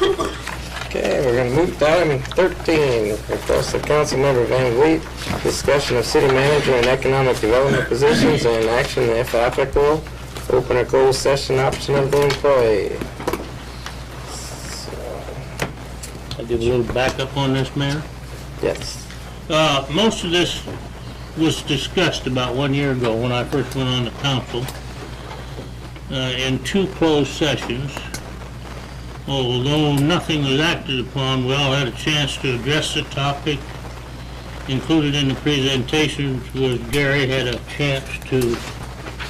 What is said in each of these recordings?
Okay, we're going to move to item 13. Request of Council Member Van Vliet, discussion of city manager and economic development positions and action, if applicable, open or closed session option of the employee. I'll give a little backup on this, Mayor. Yes. Most of this was discussed about 1 year ago when I first went on the council in 2 closed sessions. Although nothing was acted upon, we all had a chance to address the topic. Included in the presentation was Gary had a chance to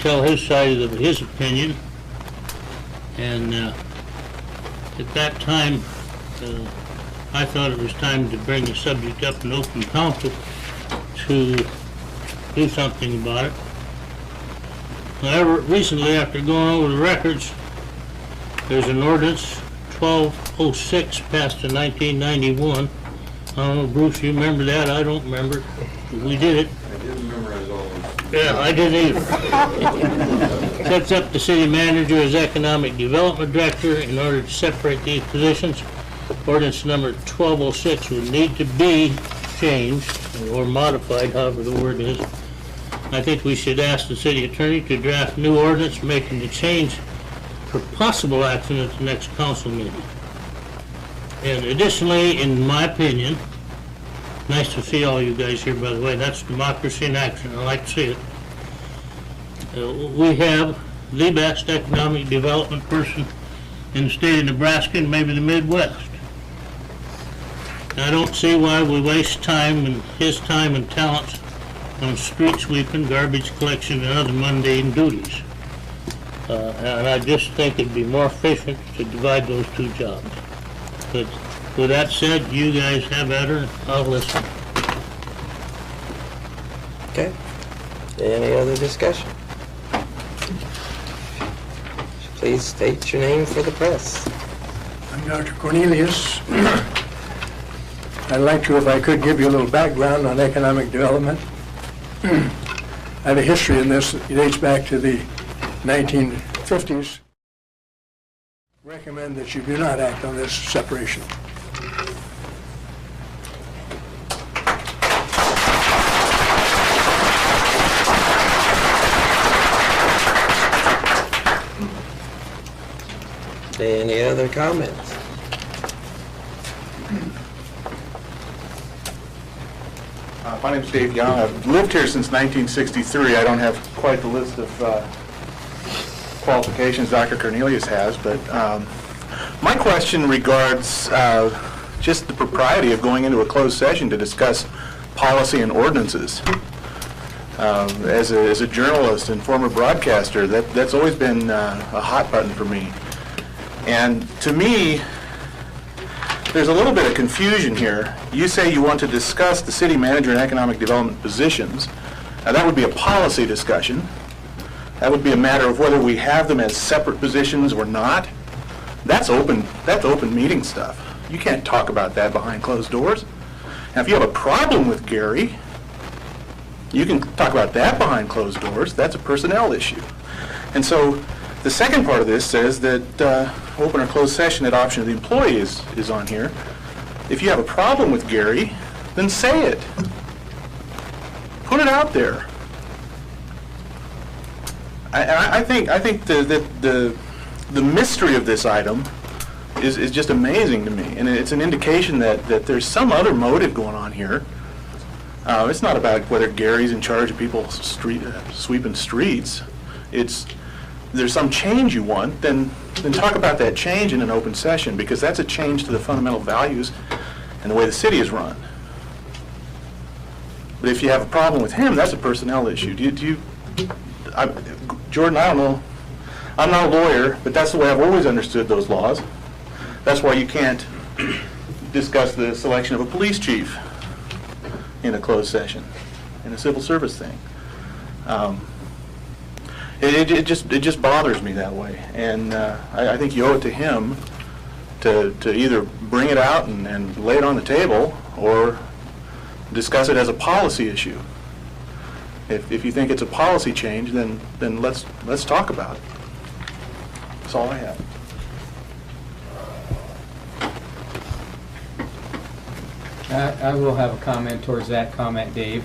tell his side of his opinion. And at that time, I thought it was time to bring the subject up in open council to do something about it. However, recently, after going over the records, there's an ordinance 1206 passed in 1991. I don't know, Bruce, you remember that? I don't remember. We did it. I didn't memorize all of them. Yeah, I didn't either. Sets up the city manager as economic development director in order to separate these positions. Ordinance number 1206 would need to be changed or modified, however the word is. I think we should ask the city attorney to draft new ordinance making the change for possible action at the next council meeting. And additionally, in my opinion, nice to see all you guys here, by the way. That's democracy in action. I like to see it. We have the best economic development person in the state of Nebraska and maybe the Midwest. I don't see why we waste time and his time and talents on street sweeping, garbage collection, and other mundane duties. And I just think it'd be more efficient to divide those 2 jobs. But with that said, you guys have at her. I'll listen. Okay. Any other discussion? Please state your name for the press. I'm Dr. Cornelius. I'd like to, if I could, give you a little background on economic development. I have a history in this. It dates back to the 1950s. Recommend that you do not act on this separation. Any other comments? My name's Dave Young. I've lived here since 1963. I don't have quite the list of qualifications Dr. Cornelius has, but my question regards just the propriety of going into a closed session to discuss policy and ordinances. As a journalist and former broadcaster, that's always been a hot button for me. And to me, there's a little bit of confusion here. You say you want to discuss the city manager and economic development positions. Now, that would be a policy discussion. That would be a matter of whether we have them as separate positions or not. That's open meeting stuff. You can't talk about that behind closed doors. Now, if you have a problem with Gary, you can talk about that behind closed doors. That's a personnel issue. And so the second part of this says that open or closed session at option of the employee is on here. If you have a problem with Gary, then say it. Put it out there. I think the mystery of this item is just amazing to me, and it's an indication that there's some other motive going on here. It's not about whether Gary's in charge of people sweeping streets. There's some change you want, then talk about that change in an open session, because that's a change to the fundamental values and the way the city is run. But if you have a problem with him, that's a personnel issue. Jordan, I don't know. I'm not a lawyer, but that's the way I've always understood those laws. That's why you can't discuss the selection of a police chief in a closed session, in a civil service thing. It just bothers me that way, and I think you owe it to him to either bring it out and lay it on the table, or discuss it as a policy issue. If you think it's a policy change, then let's talk about it. That's all I have. I will have a comment towards that comment, Dave.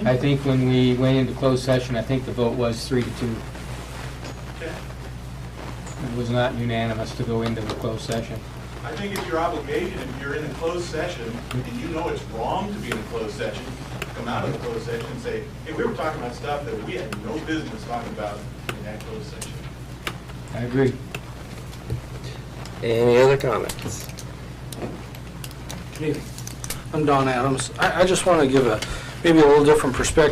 I think when we went into closed session, I think the vote was 3-2. Okay. It was not unanimous to go into the closed session. I think it's your obligation, if you're in a closed session, and you know it's wrong to be in a closed session, come out of the closed session and say, hey, we were talking about stuff that we had no business talking about in that closed session. I agree. Any other comments? I'm Don Adams. I just want to give maybe a little different perspective